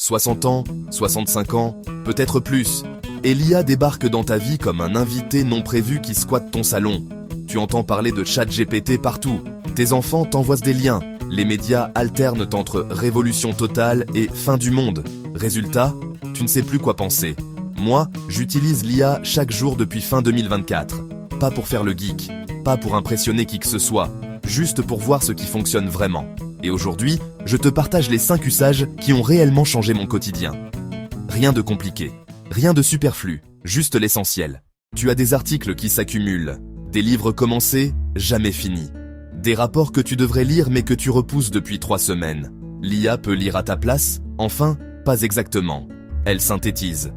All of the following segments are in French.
60 ans, 65 ans, peut-être plus. Et l'IA débarque dans ta vie comme un invité non prévu qui squatte ton salon. Tu entends parler de ChatGPT partout. Tes enfants t'envoient des liens. Les médias alternent entre révolution totale et fin du monde. Résultat, tu ne sais plus quoi penser. Moi, j'utilise l'IA chaque jour depuis fin 2024. Pas pour faire le geek, pas pour impressionner qui que ce soit, juste pour voir ce qui fonctionne vraiment. Et aujourd'hui, je te partage les 5 usages qui ont réellement changé mon quotidien. Rien de compliqué, rien de superflu, juste l'essentiel. Tu as des articles qui s'accumulent, des livres commencés, jamais finis. Des rapports que tu devrais lire mais que tu repousses depuis 3 semaines. L'IA peut lire à ta place? Enfin, pas exactement. Elle synthétise.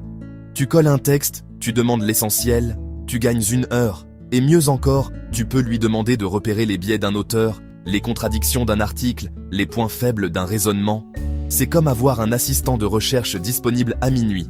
Tu colles un texte, tu demandes l'essentiel, tu gagnes 1 heure. Et mieux encore, tu peux lui demander de repérer les biais d'un auteur, les contradictions d'un article, les points faibles d'un raisonnement. C'est comme avoir un assistant de recherche disponible à minuit,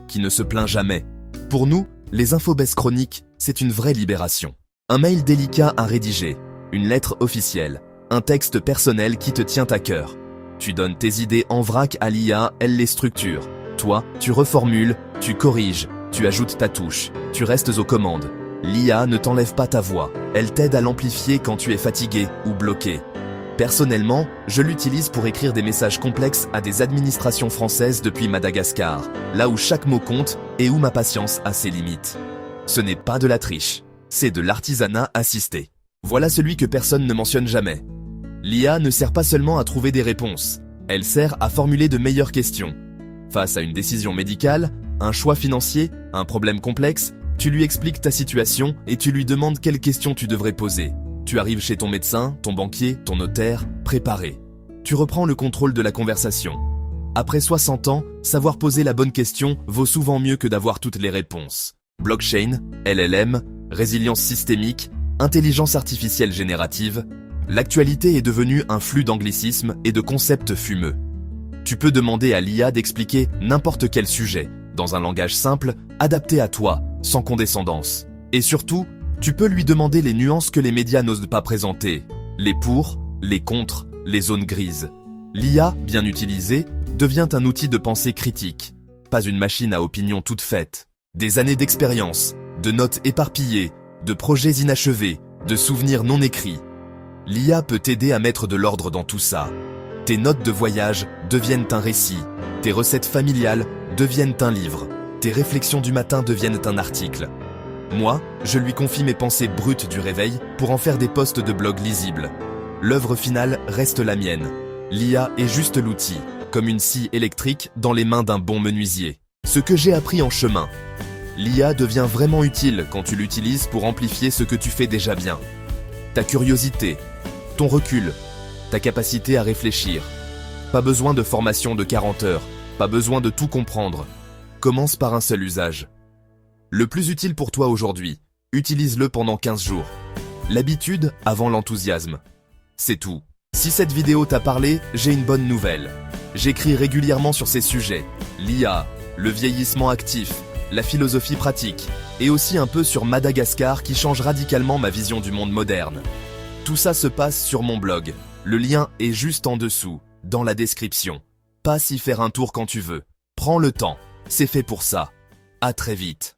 qui ne se plaint jamais. Pour nous, les infobèses chroniques, c'est une vraie libération. Un mail délicat à rédiger, une lettre officielle, un texte personnel qui te tient à cœur. Tu donnes tes idées en vrac à l'IA, elle les structure. Toi, tu reformules, tu corriges, tu ajoutes ta touche, tu restes aux commandes. L'IA ne t'enlève pas ta voix, elle t'aide à l'amplifier quand tu es fatigué ou bloqué. Personnellement, je l'utilise pour écrire des messages complexes à des administrations françaises depuis Madagascar, là où chaque mot compte et où ma patience a ses limites. Ce n'est pas de la triche, c'est de l'artisanat assisté. Voilà celui que personne ne mentionne jamais. L'IA ne sert pas seulement à trouver des réponses, elle sert à formuler de meilleures questions. Face à une décision médicale, un choix financier, un problème complexe, tu lui expliques ta situation et tu lui demandes quelles questions tu devrais poser. Tu arrives chez ton médecin, ton banquier, ton notaire, préparé. Tu reprends le contrôle de la conversation. Après 60 ans, savoir poser la bonne question vaut souvent mieux que d'avoir toutes les réponses. Blockchain, LLM, résilience systémique, intelligence artificielle générative, l'actualité est devenue un flux d'anglicismes et de concepts fumeux. Tu peux demander à l'IA d'expliquer n'importe quel sujet, dans un langage simple, adapté à toi, sans condescendance. Et surtout, tu peux lui demander les nuances que les médias n'osent pas présenter, les pour, les contre, les zones grises. L'IA, bien utilisée, devient un outil de pensée critique, pas une machine à opinion toute faite. Des années d'expérience, de notes éparpillées, de projets inachevés, de souvenirs non écrits. L'IA peut t'aider à mettre de l'ordre dans tout ça. Tes notes de voyage deviennent un récit, tes recettes familiales deviennent un livre, tes réflexions du matin deviennent un article. Moi, je lui confie mes pensées brutes du réveil pour en faire des posts de blog lisibles. L'œuvre finale reste la mienne. L'IA est juste l'outil, comme une scie électrique dans les mains d'un bon menuisier. Ce que j'ai appris en chemin. L'IA devient vraiment utile quand tu l'utilises pour amplifier ce que tu fais déjà bien. Ta curiosité, ton recul, ta capacité à réfléchir. Pas besoin de formation de 40 heures, pas besoin de tout comprendre. Commence par un seul usage. Le plus utile pour toi aujourd'hui, utilise-le pendant 15 jours. L'habitude avant l'enthousiasme. C'est tout. Si cette vidéo t'a parlé, j'ai une bonne nouvelle. J'écris régulièrement sur ces sujets. L'IA, le vieillissement actif, la philosophie pratique, et aussi un peu sur Madagascar qui change radicalement ma vision du monde moderne. Tout ça se passe sur mon blog. Le lien est juste en dessous, dans la description. Passe y faire un tour quand tu veux. Prends le temps, c'est fait pour ça. À très vite.